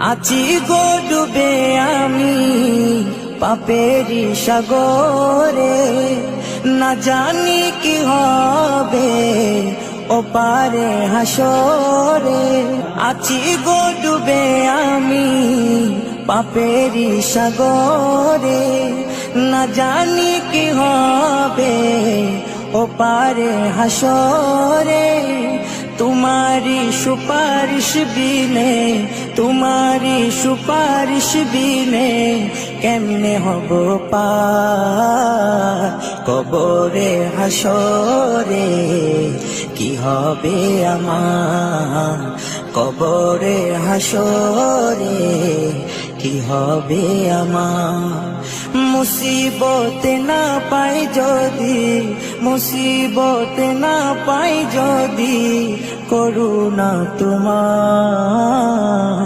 আছি গো ডুবে আমি পাপেরি সাগরে, না জানি কি হবে ও পারে হাসরে। আছি গো ডুবে আমি পাপেরি সাগরে, না জানি কি হবে ও পারে হাসরে। तुम्हारी सुपारिश बिने, तुम्हारी सुपारिश बिने केमने हब पार कबरे हासरे। কি হবে আমার কবরে হাসরে, কি হবে আমার। মুসিবতে না পাই যদি, মুসিবতে না পাই যদি, করুণা তোমার